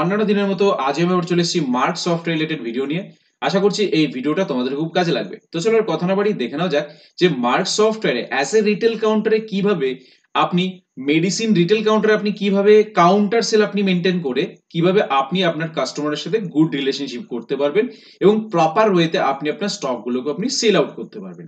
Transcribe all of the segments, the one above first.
অন্যান্য দিনের মতো আজ আমি আবার চলে এসেছি মার্ক সফটওয়্যার রিলেটেড ভিডিও নিয়ে। আশা করছি এই ভিডিওটা তোমাদের খুব কাজে লাগবে। তো চলো আর কথা না বাড়িয়ে দেখে নাও যাক যে মার্ক সফটওয়্যারে অ্যাজ এ রিটেল কাউন্টারে কিভাবে আপনি মেডিসিন রিটেল কাউন্টারে আপনি কিভাবে কাউন্টার সেল আপনি মেনটেন করে কিভাবে আপনি আপনার কাস্টমারের সাথে গুড রিলেশনশিপ করতে পারবেন এবং প্রপার ওয়েতে আপনি আপনার স্টকগুলোকে আপনি সেল আউট করতে পারবেন।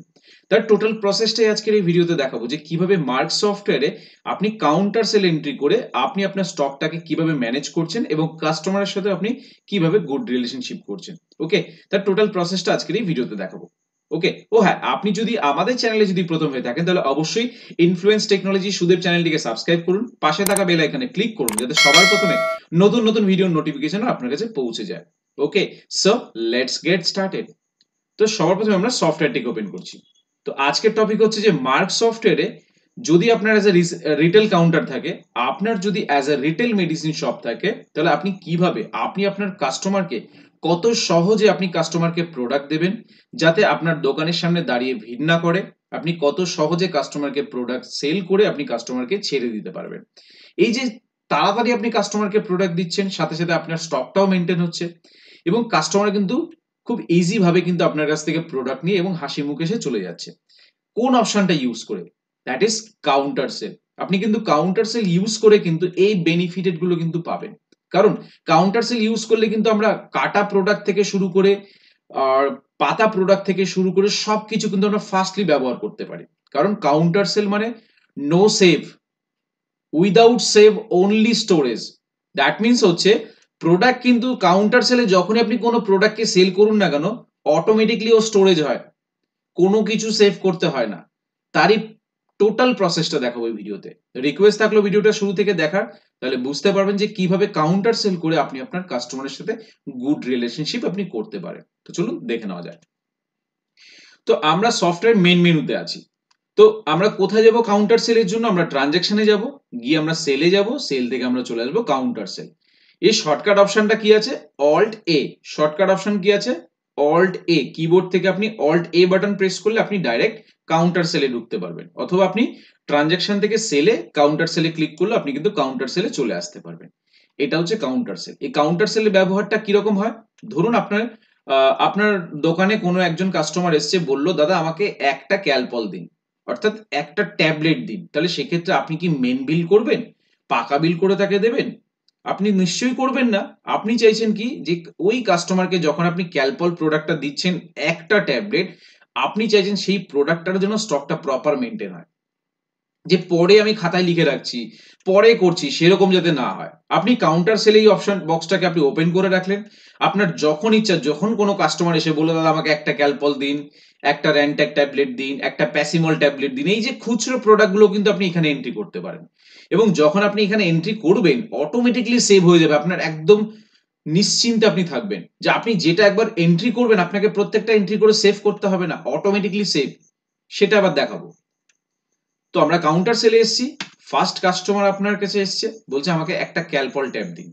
তার টোটাল প্রসেসটাই আজকের এই ভিডিওতে দেখাবো যে কিভাবে মার্ক সফটওয়্যারে আপনি কাউন্টার সেল এন্ট্রি করে আপনি আপনার স্টকটাকে কিভাবে ম্যানেজ করছেন এবং কাস্টমারের সাথে আপনি কিভাবে গুড রিলেশনশিপ করছেন। ওকে, তার টোটাল প্রসেসটা আজকের এই ভিডিওতে দেখাবো। ওকে, ও হ্যাঁ, আপনি যদি আমাদের চ্যানেলে যদি প্রথম হয়ে থাকেন তাহলে অবশ্যই ইনফ্লুয়েন্স টেকনোলজি সুদেব চ্যানেলটিকে সাবস্ক্রাইব করুন, পাশে থাকা বেল আইকনে ক্লিক করুন যাতে সবার প্রথমে নতুন নতুন ভিডিওর নোটিফিকেশন আপনার কাছে পৌঁছে যায়। ওকে, সো লেটস গেট স্টার্টেড। তো সবার প্রথমে আমরা সফটওয়্যারটিকে ওপেন করছি। তো আজকের টপিক হচ্ছে যে মার্ক সফটওয়্যারে যদি আপনার অ্যাজ এ রিটেল কাউন্টার থাকে, আপনার যদি as a retail medicine shop থাকে, তাহলে আপনি কিভাবে আপনি আপনার কাস্টমারকে কত সহজে আপনি কাস্টমারকে প্রোডাক্ট দেবেন যাতে আপনার দোকানের সামনে দাঁড়িয়ে ভিড় না করে, আপনি কত সহজে কাস্টমারকে প্রোডাক্ট সেল করে আপনি কাস্টমারকে ছেড়ে দিতে পারবেন। এই যে তাড়াতাড়ি আপনি কাস্টমারকে প্রোডাক্ট দিচ্ছেন, সাথে সাথে আপনার স্টকটাও মেনটেন হচ্ছে এবং কাস্টমার কিন্তু খুব ইজি ভাবে কিন্তু আপনার কাছ থেকে প্রোডাক্ট নিয়ে এবং হাসি মুখে সে চলে যাচ্ছে। কোন অপশনটা ইউজ করে? That is counter sale. আপনি কিন্তু কাউন্টার সেল ইউজ করে কিন্তু এই বেনিফিটেড গুলো কিন্তু পাবেন। কারণ কাউন্টার সেল ইউজ করলে কিন্তু আমরা কাটা প্রোডাক্ট থেকে শুরু করে আর পাতা প্রোডাক্ট থেকে শুরু করে সবকিছু কিন্তু আমরা ফাস্টলি ব্যবহার করতে পারি। কারণ কাউন্টার সেল মানে no save, without save only storage. That means হচ্ছে প্রোডাক্ট কিন্তু কাউন্টার সেলে যখনই আপনি কোনো প্রোডাক্টকে সেল করুন না কেন, অটোমেটিকলি ও স্টোরেজ হয়, কোনো কিছু সেভ করতে হয় না। তারই টোটাল প্রসেসটা দেখাবো এই ভিডিওতে। রিকোয়েস্ট থাকলো ভিডিওটা শুরু থেকে দেখার, তাহলে বুঝতে পারবেন যে কিভাবে কাউন্টার সেল করে আপনি আপনার কাস্টমারের সাথে গুড রিলেশনশিপ আপনি করতে পারেন। তো চলুন দেখে নেওয়া যায়। তো আমরা সফটওয়্যার মেন মেনুতে আছি। তো আমরা কোথায় যাব কাউন্টার সেলের জন্য? আমরা ট্রানজ্যাকশনে যাব, গিয়ে আমরা সেলে যাব, সেল থেকে আমরা চলে আসবো কাউন্টার সেল। এই শর্টকাট অপশনটা কি আছে? অল্ট এ। শর্টকাট অপশন কি আছে? অল্ট এ। কিবোর্ড থেকে আপনি অল্ট এ বাটন প্রেস করলে আপনি ডাইরেক্ট কাউন্টার সেলে ঢুকতে পারবেন, অথবা আপনি ট্রানজ্যাকশন থেকে সেলে কাউন্টার সেলে ক্লিক করলে আপনি কিন্তু কাউন্টার সেলে চলে আসতে পারবেন। এটা হচ্ছে কাউন্টার সেল। এই কাউন্টার সেলের ব্যবহারটা কিরকম হয়? ধরুন আপনার দোকানে কোনো একজন কাস্টমার এসছে, বললো দাদা আমাকে একটা ক্যালপল দিন, অর্থাৎ একটা ট্যাবলেট দিন। তাহলে সেক্ষেত্রে আপনি কি মেন বিল করবেন, পাকা বিল করে তাকে দেবেন? আপনি নিশ্চয়ই করবেন না। আপনি চাইছেন কি যে ওই কাস্টমারকে যখন আপনি ক্যালপল প্রোডাক্টটা দিচ্ছেন একটা ট্যাবলেট, আপনি চাইছেন সেই প্রোডাক্টটার জন্য স্টকটা প্রপার মেনটেন হয়, যে পরে আমি খাতায় লিখে রাখছি, পরে করছি, সেরকম যাতে না হয়। আপনি কাউন্টার সেলে এই অপশন বক্সটাকে আপনি ওপেন করে রাখলেন। আপনার যখন ইচ্ছা, যখন কোনো কাস্টমার এসে বললো দাদা আমাকে একটা ক্যালপল দিন, একটা র্যানট্যাক ট্যাবলেট দিন, একটা প্যাসিমল ট্যাবলেট দিন, এই যে খুচরো প্রোডাক্টগুলো কিন্তু আপনি এখানে এন্ট্রি করতে পারেন। এবং যখন আপনি এখানে এন্ট্রি করবেন, অটোমেটিকলি সেভ হয়ে যাবে। আপনার একদম নিশ্চিন্তে আপনি থাকবেন যে আপনি যেটা একবার এন্ট্রি করবেন, আপনাকে প্রত্যেকটা এন্ট্রি করে সেভ করতে হবে না, অটোমেটিকলি সেভ। সেটা আবার দেখাবো। তো আমরা কাউন্টার সেলে এসেছি। ফার্স্ট কাস্টমার আপনার কাছে এসছে, বলছে আমাকে একটা ক্যালপল ট্যাব দিন।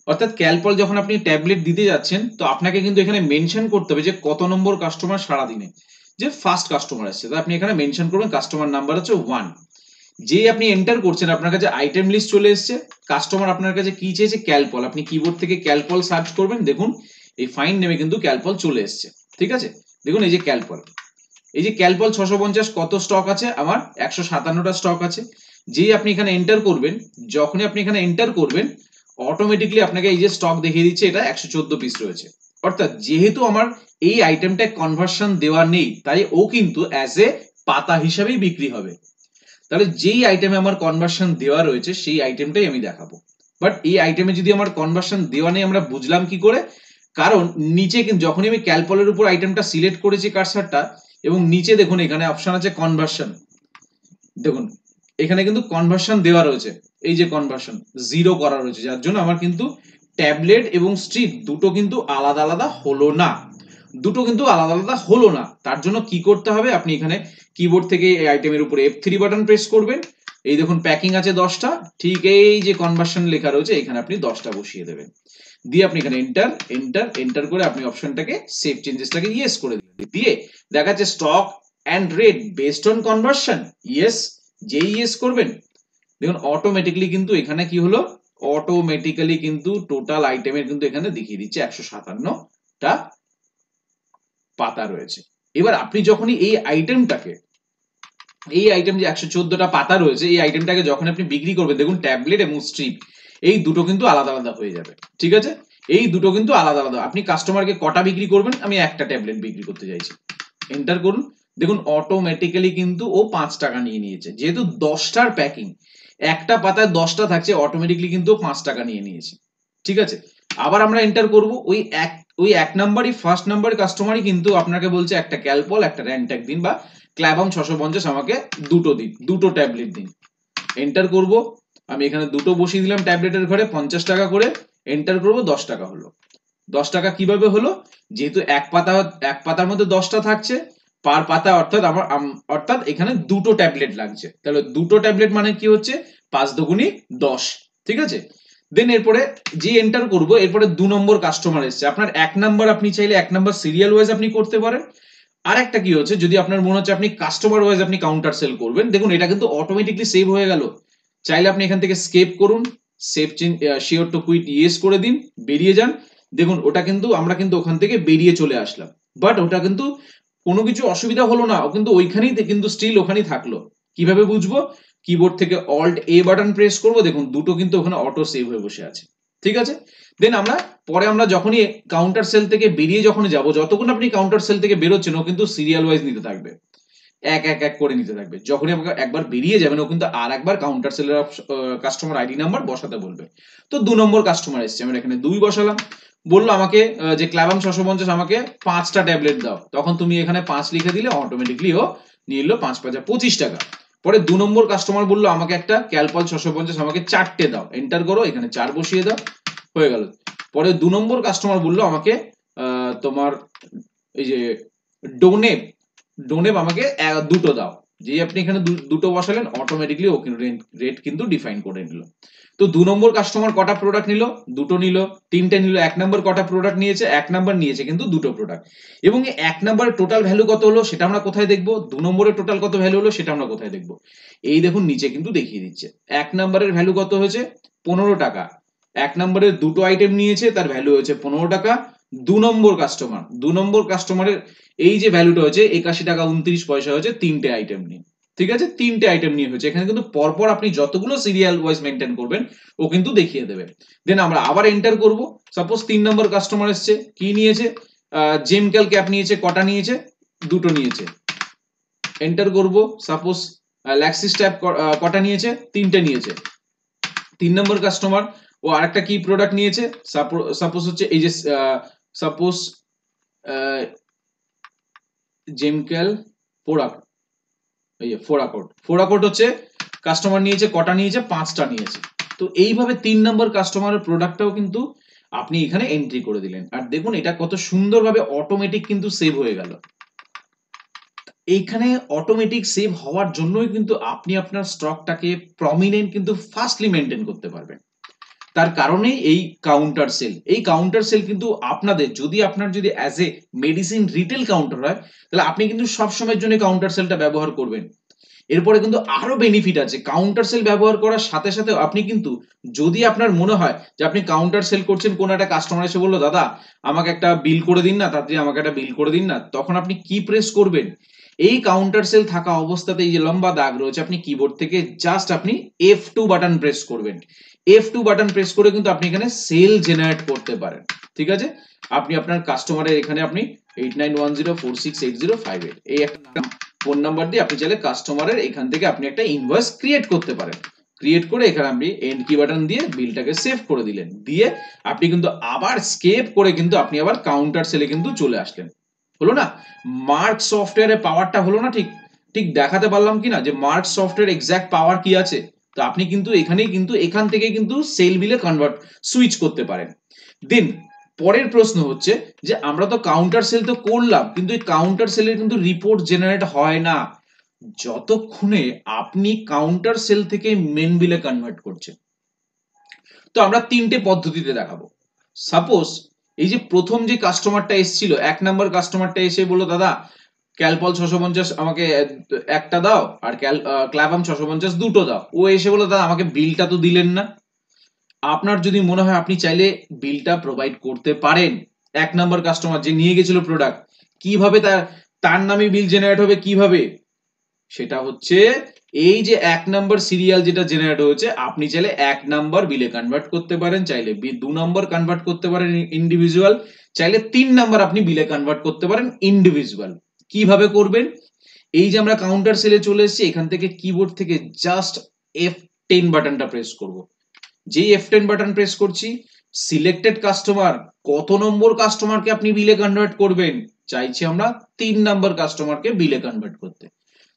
অর্থাৎ ক্যালপল যখন আপনি ট্যাবলেট দিতে যাচ্ছেন, তো আপনাকে কিন্তু এখানে মেনশন করতে হবে যে কত নম্বর কাস্টমার সারা দিনে। যে ফার্স্ট কাস্টমার আসছে, তো আপনি এখানে মেনশন করবেন কাস্টমার নাম্বার হচ্ছে 1। যেই আপনি এন্টার করছেন, আপনার কাছে আইটেম লিস্ট চলে এসছে। কাস্টমার আপনার কাছে কি চেয়েছে? ক্যালপল। আপনি কিবোর্ড থেকে ক্যালপল সার্চ করবেন, দেখুন এই ফাইন নেমে কিন্তু ক্যালপল চলে এসছে। ঠিক আছে, দেখুন এই যে ক্যালপল, এই যে ক্যালপল 650 কত স্টক আছে? আমার 157টা স্টক আছে। যেই আপনি এখানে এন্টার করবেন, যখনই আপনি এখানে এন্টার করবেন, অটোমেটিকলি আপনাকে এই যে স্টক দেখিয়ে দিচ্ছে এটা 114 পিস রয়েছে। অর্থাৎ যেহেতু আমার এই আইটেমটা কনভার্সন দেওয়া নেই, তাই ও কিন্তু অ্যাজ এ পাতা হিসাবেই বিক্রি হবে। তাহলে যেই আইটেমে আমার কনভার্সন দেওয়া রয়েছে সেই আইটেমটাই আমি দেখাবো। বাট এই আইটেমে যদি আমার কনভার্সন দেওয়া নেই, আমরা বুঝলাম কি করে? কারণ নিচে কিন্তু যখনই আমি ক্যালপলের উপর আইটেমটা সিলেক্ট করেছি কার্সারটা, এবং নিচে দেখুন এখানে অপশন আছে কনভার্সন। দেখুন এখানে কিন্তু কনভার্সন দেওয়া রয়েছে, এই যে কনভার্সন 0 করা রয়েছে, যার জন্য আমার কিন্তু ট্যাবলেট এবং স্ট্রিপ দুটো কিন্তু আলাদা আলাদা হলো না। তার জন্য কি করতে হবে? আপনি এখানে কিবোর্ড থেকে এই আইটেমের উপরে F3 বাটন প্রেস করবেন। এই দেখুন প্যাকিং আছে 10টা, ঠিক এই যে কনভার্সন লেখা রয়েছে এখানে আপনি 10টা বসিয়ে দেবেন। দিয়ে আপনি এখানে এন্টার এন্টার এন্টার করে আপনি অপশনটাকে সেভ চেঞ্জেসটাকে ইয়েস করে দিলেন। দিয়ে দেখাচ্ছে stock and rate based on conversion, yes. যেই ইয়েস করবেন, দেখুন অটোমেটিকলি কিন্তু এখানে কি হলো? অটোমেটিক্যালি কিন্তু টোটাল আইটেমের কিন্তু এখানে দেখিয়ে দিচ্ছে 157টা পাতা রয়েছে। এবার আপনি যখনই এই আইটেম যে 114টা পাতা রয়েছে, এই আইটেমটাকে যখন আপনি বিক্রি করবেন, দেখুন ট্যাবলেট এবং স্ট্রিপ এই দুটো কিন্তু আলাদা আলাদা হয়ে যাবে। ঠিক আছে, এই দুটো কিন্তু আলাদা আলাদা। আপনি কাস্টমারকে কটা বিক্রি করবেন, আমি একটা ট্যাবলেট বিক্রি করতে চাইছি, এন্টার করুন। দেখুন অটোমেটিক্যালি কিন্তু ও 5 টাকা নিয়ে নিয়েছে, যেহেতু 10টার প্যাকিং, একটা পাতায় 10টা থাকছে, অটোমেটিক্যালি কিন্তু 5 টাকা নিয়ে নিয়েছে। ঠিক আছে, আবার আমরা এন্টার করব ওই এক নাম্বারই, ফার্স্ট নাম্বার কাস্টমারই কিন্তু আপনাকে বলছে একটা ক্যালপল একটা র্যানট্যাক দিন, বা ক্ল্যাবাম 650 আমাকে দুটো দিন, দুটো ট্যাবলেট দিন। এন্টার করব, আমি এখানে দুটো বসিয়ে দিলাম ট্যাবলেটের ঘরে, 50 টাকা করে। এন্টার করব, 10 টাকা হলো। 10 টাকা কিভাবে হলো, যেহেতু এক পাতার মধ্যে 10টা থাকছে, পার পাতা অর্থাৎ এখানে দুটো ট্যাবলেট লাগছে, তাহলে দুটো ট্যাবলেট মানে কি হচ্ছে, 5 দুগুণী 10। ঠিক আছে, দেন এরপরে যে এন্টার করব, এরপরে 2 নম্বর কাস্টমার এসছে। আপনার 1 নাম্বার আপনি চাইলে 1 নাম্বার সিরিয়াল ওয়াইজ আপনি করতে পারেন। আর একটা কি হচ্ছে, যদি আপনার মনে হচ্ছে আপনি কাস্টমার ওয়াইজ আপনি কাউন্টার সেল করবেন, দেখুন এটা কিন্তু অটোমেটিকলি সেভ হয়ে গেল। চাইলে আপনি এখান থেকে স্কেপ করুন, save sure to quit yes করে দিন, বেরিয়ে যান। দেখুন ওটা কিন্তু আমরা কিন্তু ওখান থেকে বেরিয়ে চলে আসলাম, বাট ওটা কিন্তু কোনো কিছু অসুবিধা হলো না, ও কিন্তু ওইখানেই কিন্তু স্টিল ওখানেই থাকলো। কিভাবে বুঝবো, কিবোর্ড থেকে অল্ট এ বাটন প্রেস করব, দেখুন দুটো কিন্তু ওখানে অটো সেভ হয়ে বসে আছে। ঠিক আছে, দেন আমরা যখনই কাউন্টার সেল থেকে বেরিয়ে যখন যাব, যতক্ষণ আপনি কাউন্টার সেল থেকে বেরোচ্ছেন, ও কিন্তু সিরিয়াল ওয়াইজ নিতে থাকবে, এক এক এক করে নিতে থাকবে। যখনই আমাকে একবার বেরিয়ে যাবেন, ও কিন্তু আর একবার কাউন্টার সেলের কাস্টমার আইডি নাম্বার বসাতে বলবে। তো 2 নম্বর কাস্টমার এসছে, আমরা এখানে 2 বসালাম। বললো আমাকে যে ক্ল্যাবাম 650 আমাকে 5টা ট্যাবলেট দাও, তখন তুমি এখানে 5 লিখে দিলে, অটোমেটিকলি ও নিয়ে নিল 5 5 25 টাকা। পরে 2 নম্বর কাস্টমার বললো আমাকে একটা ক্যালপল 650 আমাকে 4টে দাও, এন্টার করো, এখানে 4 বসিয়ে দাও, হয়ে গেল। পরে 2 নম্বর কাস্টমার বললো আমাকে তোমার এই যে ডোনেপ ডোনেপ আমাকে দুটো দাও। যে আপনি এখানে দুটো বসালেন, অটোমেটিকলি ও কিন্তু রেট কিন্তু ডিফাইন করে নিল। তো 2 নম্বর কাস্টমার কটা প্রোডাক্ট নিল, দুটো নিল। 3টে নিল। 1 নম্বর কটা প্রোডাক্ট নিয়েছে, 1 নাম্বার নিয়েছে কিন্তু দুটো প্রোডাক্ট। এবং এই 1 নম্বরের টোটাল ভ্যালু কত হলো সেটা আমরা কোথায় দেখব, 2 নম্বরের টোটাল কত ভ্যালু হলো সেটা আমরা কোথায় দেখব, এই দেখুন নিচে কিন্তু দেখিয়ে দিচ্ছে। 1 নম্বরের ভ্যালু কত হয়েছে, 15 টাকা। 1 নম্বরের দুটো আইটেম নিয়েছে, তার ভ্যালু হয়েছে 15 টাকা। 2 নম্বর কাস্টমারের এই যে ভ্যালুটা হচ্ছে 81 টাকা 29 পয়সা হয়েছে, 3টে আইটেম নিয়ে। ঠিক আছে, 3টে আইটেম নিয়ে হয়েছে। এখানে কিন্তু পরপর আপনি যতগুলো সিরিয়াল ওয়াইজ মেনটেন করবেন, ও কিন্তু দেখিয়ে দেবে। দেন আমরা আবার এন্টার করব। সাপোজ 3 নম্বর কাস্টমার এসছে, কি নিয়েছে, জেমক্যাল ক্যাপ নিয়েছে, কটা নিয়েছে, দুটো নিয়েছে, এন্টার করব। সাপোজ ল্যাক্সিস ট্যাপ কটা নিয়েছে, 3টে নিয়েছে। 3 নম্বর কাস্টমার ও আরেকটা কি প্রোডাক্ট নিয়েছে, সাপোজ হচ্ছে এই যে সাপোজ জেমক্যাল ফোরাকোট হচ্ছে কাস্টমার নিয়েছে, কটা নিয়েছে, 5টা নিয়েছে। তো এইভাবে 3 নম্বর কাস্টমারের প্রোডাক্টটাও কিন্তু আপনি এখানে এন্ট্রি করে দিলেন, আর দেখুন এটা কত সুন্দরভাবে অটোমেটিক কিন্তু সেভ হয়ে গেল। এইখানে অটোমেটিক সেভ হওয়ার জন্যই কিন্তু আপনি আপনার স্টকটাকে প্রমিনেন্ট কিন্তু ফাস্টলি মেনটেন করতে পারবেন। তার কারণেই এই কাউন্টার সেল কিন্তু আপনার যদি as a medicine retail counter হয়, তাহলে আপনি কিন্তু সব সময়ের জন্য কাউন্টার সেলটা ব্যবহার করবেন। এরপরে কিন্তু আরো বেনিফিট আছে, কাউন্টার সেল ব্যবহার করার সাথে সাথে আপনি কিন্তু, যদি আপনার মনে হয় যে আপনি কাউন্টার সেল করছেন, কোন একটা কাস্টমার এসে বললো দাদা আমাকে একটা বিল করে দিন না, তাড়াতাড়ি আমাকে একটা বিল করে দিন না, তখন আপনি কি প্রেস করবেন, এই কাউন্টার সেল থাকা অবস্থাতে এই যে লম্বা দাগ রয়েছে, আপনি কিবোর্ড থেকে জাস্ট আপনি F2 বাটন প্রেস করবেন। F2 বাটন প্রেস করে কিন্তু আপনি এখানে সেল জেনারেট করতে পারেন। ঠিক আছে, আপনি আপনার কাস্টমারের এখানে আপনি 8910468058 এই একটা ফোন নাম্বার দিয়ে আপনি চাইলে কাস্টমারের এখান থেকে আপনি একটা ইনভয়েস ক্রিয়েট করতে পারেন। ক্রিয়েট করে এখানে আপনি এন্ড কি বাটন দিয়ে বিলটাকে সেভ করে দিলেন, দিয়ে আপনি কিন্তু আবার স্কেপ করে কিন্তু আপনি আবার কাউন্টার সেলে কিন্তু চলে আসলেন। হলো না, মার্ক সফটওয়্যারের পাওয়ারটা হলো না, ঠিক ঠিক দেখাতে পারলাম কিনা যে মার্ক সফটওয়্যার এক্সাক্ট পাওয়ার কি আছে। তো আপনি কিন্তু এখান থেকে কিন্তু সেল বিলে সুইচ করতে পারেন। দেন পরের প্রশ্ন হচ্ছে যে আমরা তো কাউন্টার সেল তো করলাম, কিন্তু এই কাউন্টার সেলের কিন্তু রিপোর্ট জেনারেট হয় না যতক্ষণে আপনি কাউন্টার সেল থেকে মেন বিলে কনভার্ট করছেন। তো আমরা 3টে পদ্ধতিতে দেখাবো। সাপোজ এই যে প্রথম যে কাস্টমারটা এসেছিল, 1 নাম্বার কাস্টমারটা এসে বললো দাদা ক্যালপল 650 আমাকে একটা দাও, আর ক্ল্যাবাম 650 দুটো দাও। ও এসে বললো দাদা আমাকে বিলটা তো দিলেন না। আপনার যদি মনে হয় আপনি চাইলে বিলটা প্রোভাইড করতে পারেন। ১ নাম্বার কাস্টমার যে নিয়ে গেছিল প্রোডাক্ট, কিভাবে তার নামে বিল জেনারেট হবে কিভাবে? সেটা হচ্ছে এই যে ১ নাম্বার সিরিয়াল যেটা জেনারেট হয়েছে, আপনি চাইলে ১ নাম্বার বিলে কনভার্ট করতে পারেন, চাইলে ২ নাম্বার কনভার্ট করতে পারেন ইন্ডিভিজুয়াল, চাইলে ৩ নাম্বার আপনি বিলে কনভার্ট করতে পারেন ইন্ডিভিজুয়াল। কিভাবে করবেন? এই যে আমরা কাউন্টার সেলে চলে এসেছি, এখান থেকে কিবোর্ড থেকে জাস্ট F10 বাটনটা প্রেস করব। যেই F10 বাটন প্রেস করছি, সিলেক্টেড কাস্টমার, কত নম্বর কাস্টমারকে আপনি বিলে কনভার্ট করবেন? চাইছি আমরা ৩ নাম্বার কাস্টমারকে বিলে কনভার্ট করতে।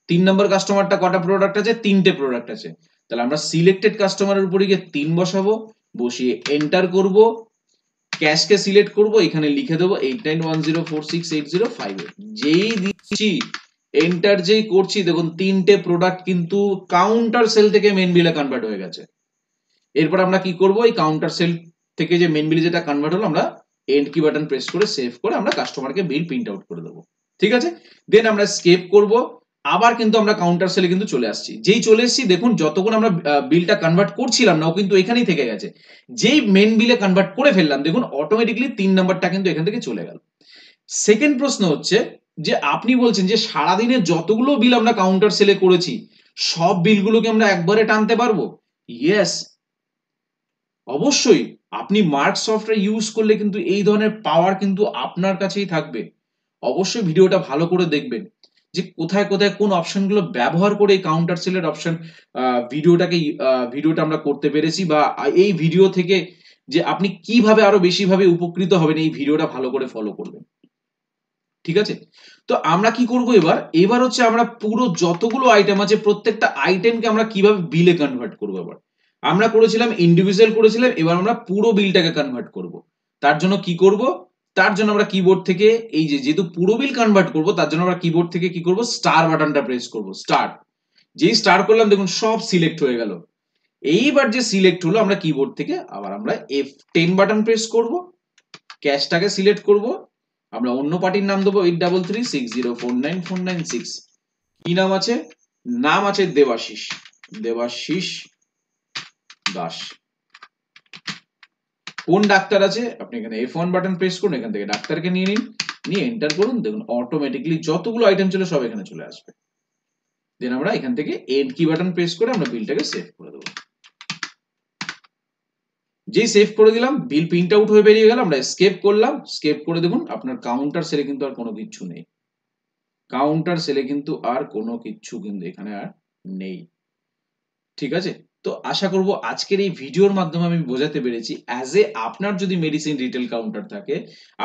৩ নাম্বার কাস্টমারটা কটা প্রোডাক্ট আছে? ৩টে প্রোডাক্ট আছে। তাহলে আমরা সিলেক্টেড কাস্টমারের উপরে গিয়ে ৩ বসাবো, বসিয়ে এন্টার করব, ক্যাশকে সিলেক্ট করব, এখানে লিখে দেবো 8910468058। যেই দিচ্ছি, এন্টার যেই করছি, দেখুন ৩টে প্রোডাক্ট কিন্তু কাউন্টার সেল থেকে মেন বিলে কনভার্ট হয়ে গেছে। এরপর আমরা কি করব? এই কাউন্টার সেল থেকে যে মেন বিলে যেটা কনভার্ট হলো, আমরা এন্ড কি বাটন প্রেস করে সেভ করে আমরা কাস্টমারকে বিল প্রিন্ট আউট করে দেবো। ঠিক আছে? দেন আমরা স্কেপ করব, আবার কিন্তু আমরা কাউন্টার সেলে কিন্তু চলে আসছি। যেই চলে এসেছি, দেখুন যতক্ষণ আমরা বিলটা কনভার্ট করছিলাম না, ও কিন্তু এখানেই থেকে গেছে। যেই মেন বিলে কনভার্ট করে ফেললাম, দেখুন অটোমেটিক্যালি ৩ নাম্বারটা কিন্তু এখান থেকে চলে গেল। সেকেন্ড প্রশ্ন হচ্ছে যে আপনি বলছেন যে সারাদিনে যতগুলো বিল আমরা কাউন্টার সেলে করেছি, সব বিলগুলোকে আমরা একবারে টানতে পারবো? ইয়েস, অবশ্যই। আপনি মার্ক সফটওয়্যার ইউজ করলে কিন্তু এই ধরনের পাওয়ার কিন্তু আপনার কাছেই থাকবে। অবশ্যই ভিডিওটা ভালো করে দেখবেন যে কোথায় কোথায় কোন অপশনগুলো ব্যবহার করে এই কাউন্টার সেলের অপশন ভিডিওটা আমরা করতে পেরেছি, বা এই ভিডিও থেকে যে আপনি কিভাবে আরো বেশিভাবে উপকৃত হবেন, এই ভিডিওটা ভালো করে ফলো করবেন। ঠিক আছে? তো আমরা কি করব এবার? এবার হচ্ছে আমরা পুরো যতগুলো আইটেম আছে, প্রত্যেকটা আইটেমকে আমরা কিভাবে বিলে কনভার্ট করব এবার। আমরা করেছিলাম ইন্ডিভিজুয়াল করেছিলাম, এবার আমরা পুরো বিলটাকে কনভার্ট করব। তার জন্য কি করব? তার জন্য আমরা কিবোর্ড থেকে এই যে যেহেতু পুরো বিল কনভার্ট করব, তার জন্য আমরা কিবোর্ড থেকে কি করব? স্টার বাটনটা প্রেস করব। স্টার। যেই স্টার করলাম, দেখুন সব সিলেক্ট হয়ে গেল। এইবার যে সিলেক্ট হলো, আমরা কিবোর্ড থেকে আবার আমরা F10 বাটন প্রেস করব, ক্যাশটাকে সিলেক্ট করব, আমরা অন্য পার্টির নাম দেবো 8336049496। কি নাম আছে? নাম আছে দেবাশিস। দেবাশিস দাস। কোন ডাক্তার আছে? আপনি এখানে F1 বাটন প্রেস করুন, এখান থেকে ডাক্তারকে নিয়ে নিন, নিয়ে এন্টার করুন, দেখুন অটোমেটিক্যালি যতগুলো আইটেম ছিল সব এখানে চলে আসবে। দেন আমরা এখান থেকে এন্ড কি বাটন প্রেস করে আমরা বিলটাকে সেভ করে দেবো। যেই সেভ করে দিলাম, বিল প্রিন্ট আউট হয়ে বেরিয়ে গেল, আমরা স্কেপ করলাম, স্কেপ করে দেখুন আপনার কাউন্টার সেলে কিন্তু আর কোনো কিচ্ছু নেই। কাউন্টার সেলে কিন্তু আর কোনো কিচ্ছু কিন্তু এখানে আর নেই। ঠিক আছে? তো আশা করব আজকের এই ভিডিওর মাধ্যমে আমি বোঝাতে পেরেছি আপনার যদি মেডিসিন রিটেল কাউন্টার থাকে,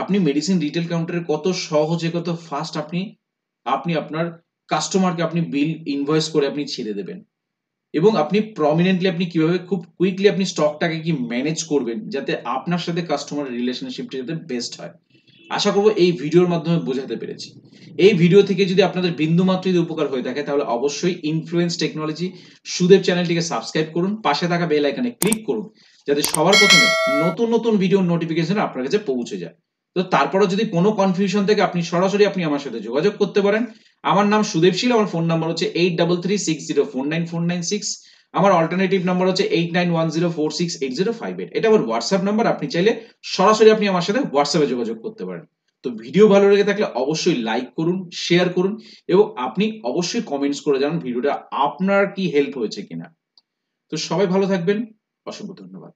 আপনি মেডিসিন রিটেল কাউন্টারে কত সহজে কত ফাস্ট আপনি আপনি আপনার কাস্টমারকে আপনি বিল ইনভয়েস করে আপনি ছেড়ে দেবেন। এবং আপনি প্রমিনেন্টলি আপনি কিভাবে খুব কুইকলি আপনি স্টকটাকে কি ম্যানেজ করবেন যাতে আপনার সাথে কাস্টমার রিলেশনশিপটা যাতে বেস্ট হয়। আশা করব এই ভিডিওর মাধ্যমে বোঝাতে পেরেছি। এই ভিডিও থেকে যদি আপনাদের বিন্দুমাত্র যদি উপকার হয়ে থাকে, তাহলে অবশ্যই ইনফ্লুয়েন্স টেকনোলজি সুদেব চ্যানেলটিকে সাবস্ক্রাইব করুন, পাশে থাকা বেল আইকনে ক্লিক করুন, যাতে সবার প্রথমে নতুন নতুন ভিডিওর নোটিফিকেশন আপনার কাছে পৌঁছে যায়। তো তারপরেও যদি কোনো কনফিউশন থাকে, আপনি সরাসরি আমার সাথে যোগাযোগ করতে পারেন। আমার নাম সুদেব শীল, আমার ফোন নাম্বার হচ্ছে 8336049496। আমার অল্টারনেটিভ নাম্বার হচ্ছে 8910468058। এটা আমার হোয়াটসঅ্যাপ নাম্বার, আপনি চাইলে সরাসরি আমার সাথে হোয়াটসঅ্যাপে যোগাযোগ করতে পারেন। তো ভিডিও ভালো লেগে থাকলে অবশ্যই লাইক করুন, শেয়ার করুন, এবং আপনি অবশ্যই কমেন্টস করে জানান ভিডিওটা আপনার কি হেল্প হয়েছে কিনা। তো সবাই ভালো থাকবেন, অসংখ্য ধন্যবাদ।